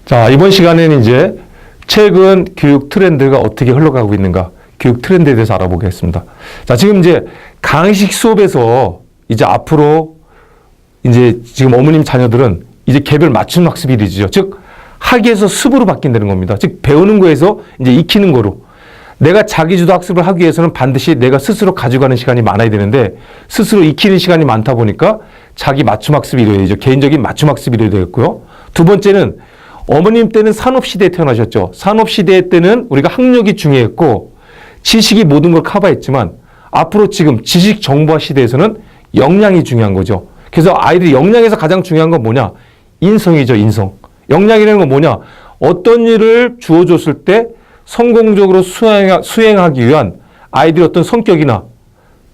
자, 이번 시간에는 이제 최근 교육 트렌드가 어떻게 흘러가고 있는가, 교육 트렌드에 대해서 알아보겠습니다. 자, 지금 이제 강의식 수업에서 이제 앞으로 이제 지금 어머님 자녀들은 이제 개별 맞춤 학습이 이루어지죠. 즉, 학위에서 습으로 바뀐다는 겁니다. 즉, 배우는 거에서 이제 익히는 거로. 내가 자기주도 학습을 하기 위해서는 반드시 내가 스스로 가져가는 시간이 많아야 되는데 스스로 익히는 시간이 많다 보니까 자기 맞춤 학습이 이루어야 되죠. 개인적인 맞춤 학습이 이루어야 되겠고요. 두 번째는 어머님 때는 산업시대에 태어나셨죠. 산업시대 때는 우리가 학력이 중요했고 지식이 모든 걸 커버했지만 앞으로 지금 지식 정보화 시대에서는 역량이 중요한 거죠. 그래서 아이들이 역량에서 가장 중요한 건 뭐냐? 인성이죠, 인성. 역량이라는 건 뭐냐? 어떤 일을 주어줬을 때 성공적으로 수행하기 위한 아이들의 어떤 성격이나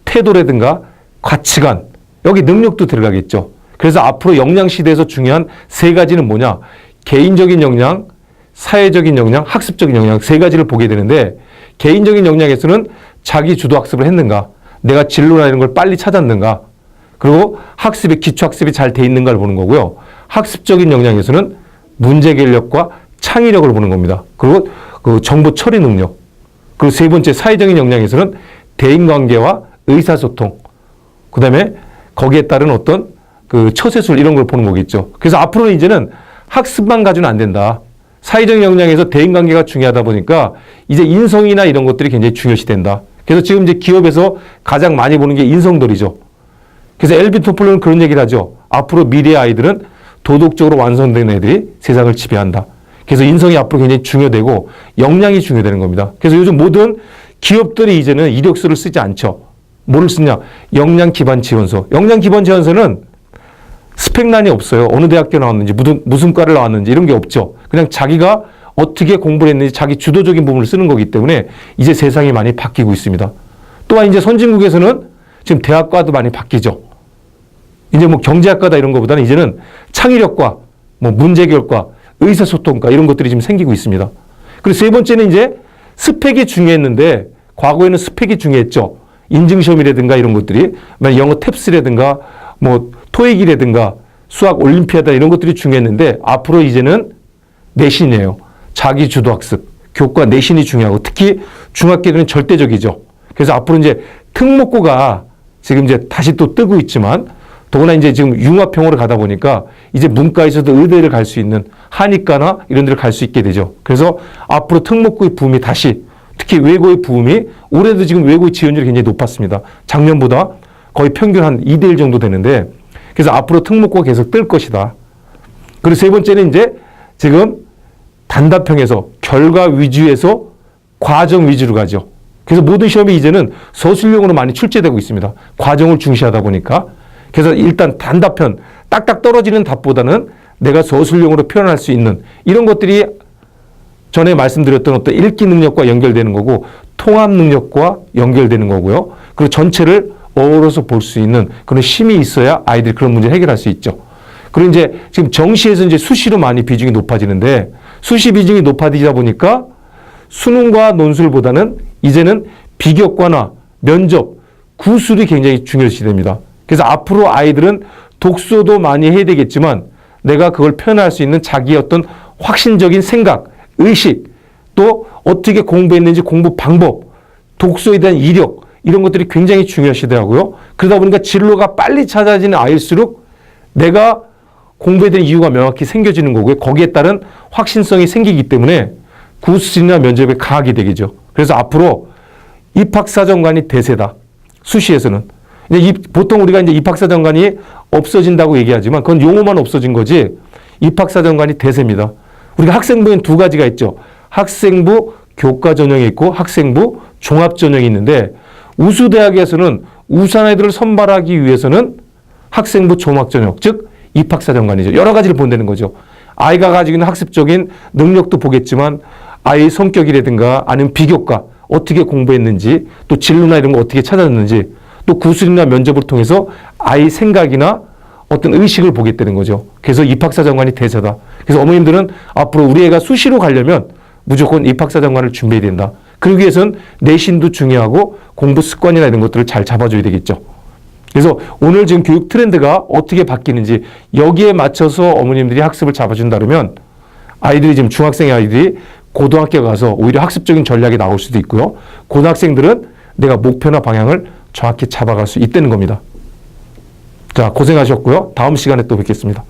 태도라든가 가치관, 여기 능력도 들어가겠죠. 그래서 앞으로 역량 시대에서 중요한 세 가지는 뭐냐? 개인적인 역량, 사회적인 역량, 학습적인 역량 세 가지를 보게 되는데 개인적인 역량에서는 자기 주도 학습을 했는가, 내가 진로나 이런 걸 빨리 찾았는가, 그리고 학습의 기초학습이 잘 돼 있는가를 보는 거고요. 학습적인 역량에서는 문제 해결력과 창의력을 보는 겁니다. 그리고 그 정보 처리 능력. 그리고 세 번째 사회적인 역량에서는 대인관계와 의사소통. 그 다음에 거기에 따른 어떤 그 처세술 이런 걸 보는 거겠죠. 그래서 앞으로는 이제는 학습만 가지고는 안 된다. 사회적인 역량에서 대인관계가 중요하다 보니까 이제 인성이나 이런 것들이 굉장히 중요시 된다. 그래서 지금 이제 기업에서 가장 많이 보는 게 인성돌이죠. 그래서 엘빈 토플러는 그런 얘기를 하죠. 앞으로 미래의 아이들은 도덕적으로 완성된 애들이 세상을 지배한다. 그래서 인성이 앞으로 굉장히 중요되고 역량이 중요되는 겁니다. 그래서 요즘 모든 기업들이 이제는 이력서를 쓰지 않죠. 뭐를 쓰냐? 역량 기반 지원서. 역량 기반 지원서는 스펙란이 없어요. 어느 대학교 나왔는지, 무슨 과를 나왔는지 이런 게 없죠. 그냥 자기가 어떻게 공부를 했는지 자기 주도적인 부분을 쓰는 거기 때문에 이제 세상이 많이 바뀌고 있습니다. 또한 이제 선진국에서는 지금 대학과도 많이 바뀌죠. 이제 뭐 경제학과다 이런 것보다는 이제는 창의력과 뭐 문제해결과 의사소통과 이런 것들이 지금 생기고 있습니다. 그리고 세 번째는 이제 스펙이 중요했는데 과거에는 스펙이 중요했죠. 인증시험이라든가 이런 것들이 영어 탭스라든가 뭐 토익이라든가 수학 올림피아다 이런 것들이 중요했는데 앞으로 이제는 내신이에요. 자기 주도 학습, 교과 내신이 중요하고 특히 중학교는 절대적이죠. 그래서 앞으로 이제 특목고가 지금 이제 다시 또 뜨고 있지만 더구나 이제 지금 융합형으로 가다 보니까 이제 문과에서도 의대를 갈 수 있는 한의과나 이런 데를 갈 수 있게 되죠. 그래서 앞으로 특목고의 붐이 다시 특히 외고의 붐이 올해도 지금 외고의 지원율이 굉장히 높았습니다. 작년보다 거의 평균 한 2대1 정도 되는데 그래서 앞으로 특목고가 계속 뜰 것이다. 그리고 세 번째는 이제 지금 단답형에서 결과 위주에서 과정 위주로 가죠. 그래서 모든 시험이 이제는 서술형으로 많이 출제되고 있습니다. 과정을 중시하다 보니까. 그래서 일단 단답형, 딱딱 떨어지는 답보다는 내가 서술형으로 표현할 수 있는 이런 것들이 전에 말씀드렸던 어떤 읽기 능력과 연결되는 거고 통합 능력과 연결되는 거고요. 그리고 전체를 어우러서 볼 수 있는 그런 힘이 있어야 아이들이 그런 문제를 해결할 수 있죠. 그리고 이제 지금 정시에서 이제 수시로 많이 비중이 높아지는데 수시 비중이 높아지다 보니까 수능과 논술보다는 이제는 비교과나 면접, 구술이 굉장히 중요시 됩니다. 그래서 앞으로 아이들은 독서도 많이 해야 되겠지만 내가 그걸 표현할 수 있는 자기의 어떤 확신적인 생각, 의식, 또 어떻게 공부했는지 공부 방법, 독서에 대한 이력 이런 것들이 굉장히 중요시되고요. 그러다 보니까 진로가 빨리 찾아지는 아이일수록 내가 공부에 대한 이유가 명확히 생겨지는 거고요. 거기에 따른 확신성이 생기기 때문에 구술이나 면접에 강하게 되겠죠. 그래서 앞으로 입학사정관이 대세다. 수시에서는. 보통 우리가 이제 입학사정관이 없어진다고 얘기하지만 그건 용어만 없어진 거지 입학사정관이 대세입니다. 우리가 학생부엔 두 가지가 있죠. 학생부 교과 전형이 있고 학생부 종합 전형이 있는데 우수대학에서는 우수한 아이들을 선발하기 위해서는 학생부 종합 전형, 즉 입학사정관이죠. 여러 가지를 본다는 거죠. 아이가 가지고 있는 학습적인 능력도 보겠지만 아이의 성격이라든가 아니면 비교과 어떻게 공부했는지 또 진로나 이런 거 어떻게 찾았는지 또 구술이나 면접을 통해서 아이 생각이나 어떤 의식을 보겠다는 거죠. 그래서 입학사정관이 대세다. 그래서 어머님들은 앞으로 우리 애가 수시로 가려면 무조건 입학사정관을 준비해야 된다. 그러기 위해서는 내신도 중요하고 공부 습관이나 이런 것들을 잘 잡아줘야 되겠죠. 그래서 오늘 지금 교육 트렌드가 어떻게 바뀌는지 여기에 맞춰서 어머님들이 학습을 잡아준다면 아이들이 지금 중학생의 아이들이 고등학교 가서 오히려 학습적인 전략이 나올 수도 있고요. 고등학생들은 내가 목표나 방향을 정확히 잡아갈 수 있다는 겁니다. 자, 고생하셨고요. 다음 시간에 또 뵙겠습니다.